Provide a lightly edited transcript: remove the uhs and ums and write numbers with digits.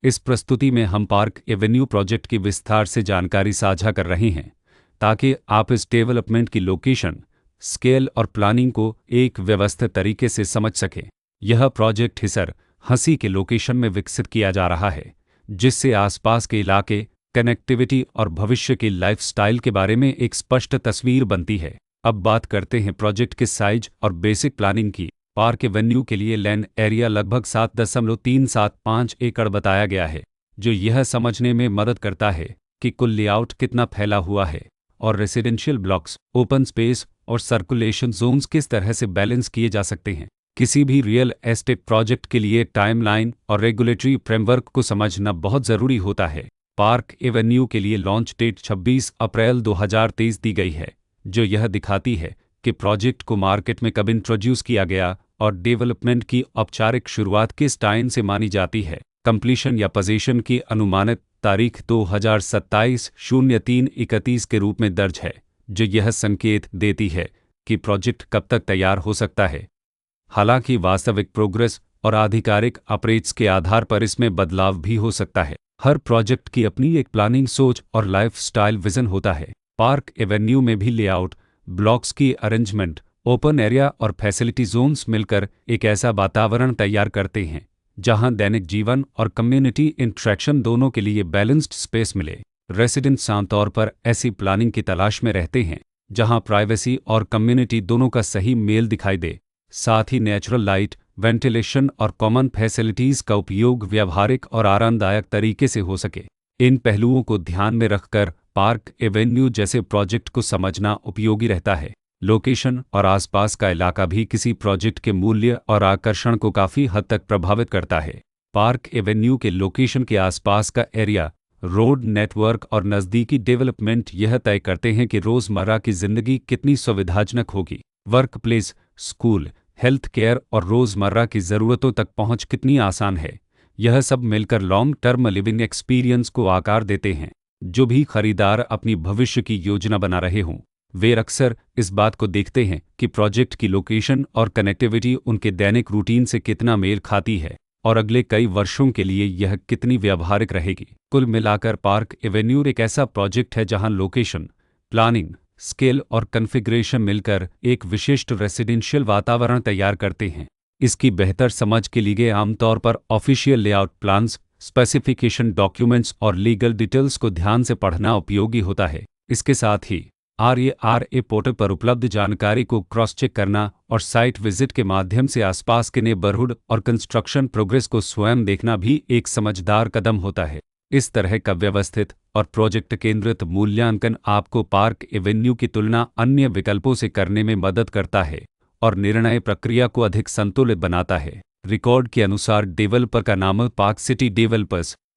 इस प्रस्तुति में हम पार्क एवेन्यू प्रोजेक्ट की विस्तार से जानकारी साझा कर रहे हैं ताकि आप इस डेवलपमेंट की लोकेशन, स्केल और प्लानिंग को एक व्यवस्थित तरीके से समझ सकें। यह प्रोजेक्ट हिसर हंसी के लोकेशन में विकसित किया जा रहा है, जिससे आसपास के इलाके, कनेक्टिविटी और भविष्य की लाइफस्टाइल के बारे में एक स्पष्ट तस्वीर बनती है। अब बात करते हैं प्रोजेक्ट के साइज और बेसिक प्लानिंग की। पार्क एवेन्यू के लिए लैंड एरिया लगभग 7.375 एकड़ बताया गया है, जो यह समझने में मदद करता है कि कुल लेआउट कितना फैला हुआ है और रेसिडेंशियल ब्लॉक्स, ओपन स्पेस और सर्कुलेशन जोन्स किस तरह से बैलेंस किए जा सकते हैं। किसी भी रियल एस्टेट प्रोजेक्ट के लिए टाइमलाइन और रेगुलेटरी फ्रेमवर्क को समझना बहुत ज़रूरी होता है। पार्क एवेन्यू के लिए लॉन्च डेट 26 अप्रैल 2023 दी गई है, जो यह दिखाती है कि प्रोजेक्ट को मार्केट में कब इंट्रोड्यूस किया गया और डेवलपमेंट की औपचारिक शुरुआत किस टाइम से मानी जाती है। कंप्लीशन या पोजीशन की अनुमानित तारीख 2027-03-31 के रूप में दर्ज है, जो यह संकेत देती है कि प्रोजेक्ट कब तक तैयार हो सकता है। हालांकि वास्तविक प्रोग्रेस और आधिकारिक अपडेट्स के आधार पर इसमें बदलाव भी हो सकता है। हर प्रोजेक्ट की अपनी एक प्लानिंग सोच और लाइफस्टाइल विजन होता है। पार्क एवेन्यू में भी लेआउट, ब्लॉक्स की अरेंजमेंट, ओपन एरिया और फैसिलिटी जोन्स मिलकर एक ऐसा वातावरण तैयार करते हैं जहां दैनिक जीवन और कम्युनिटी इंटरेक्शन दोनों के लिए बैलेंस्ड स्पेस मिले। रेसिडेंट्स आमतौर पर ऐसी प्लानिंग की तलाश में रहते हैं जहां प्राइवेसी और कम्युनिटी दोनों का सही मेल दिखाई दे, साथ ही नेचुरल लाइट, वेंटिलेशन और कॉमन फैसिलिटीज़ का उपयोग व्यावहारिक और आरामदायक तरीके से हो सके। इन पहलुओं को ध्यान में रखकर पार्क एवेन्यू जैसे प्रोजेक्ट को समझना उपयोगी रहता है। लोकेशन और आसपास का इलाका भी किसी प्रोजेक्ट के मूल्य और आकर्षण को काफ़ी हद तक प्रभावित करता है। पार्क एवेन्यू के लोकेशन के आसपास का एरिया, रोड नेटवर्क और नज़दीकी डेवलपमेंट यह तय करते हैं कि रोज़मर्रा की ज़िंदगी कितनी सुविधाजनक होगी। Work place, school, health care और रोज़मर्रा की ज़रूरतों तक पहुंच कितनी आसान है। यह सब मिलकर लॉन्ग टर्म लिविंग एक्सपीरियंस को आकार देते हैं। जो भी खरीदार अपनी भविष्य की योजना बना रहे हों, वे अक्सर इस बात को देखते हैं कि प्रोजेक्ट की लोकेशन और कनेक्टिविटी उनके दैनिक रूटीन से कितना मेल खाती है और अगले कई वर्षों के लिए यह कितनी व्यावहारिक रहेगी। कुल मिलाकर पार्क एवेन्यू एक ऐसा प्रोजेक्ट है जहां लोकेशन, प्लानिंग, स्केल और कॉन्फ़िगरेशन मिलकर एक विशिष्ट रेसिडेंशियल वातावरण तैयार करते हैं। इसकी बेहतर समझ के लिए आमतौर पर official layout plans, specification documents और लीगल डिटेल्स को ध्यान से पढ़ना उपयोगी होता है। इसके साथ ही RERA पोर्टल पर उपलब्ध जानकारी को क्रॉस चेक करना और साइट विजिट के माध्यम से आसपास के नेबरहुड और कंस्ट्रक्शन प्रोग्रेस को स्वयं देखना भी एक समझदार कदम होता है। इस तरह का व्यवस्थित और प्रोजेक्ट केंद्रित मूल्यांकन आपको पार्क एवेन्यू की तुलना अन्य विकल्पों से करने में मदद करता है और निर्णय प्रक्रिया को अधिक संतुलित बनाता है। रिकॉर्ड के अनुसार डेवलपर का नाम पार्क सिटी डेवलपर्स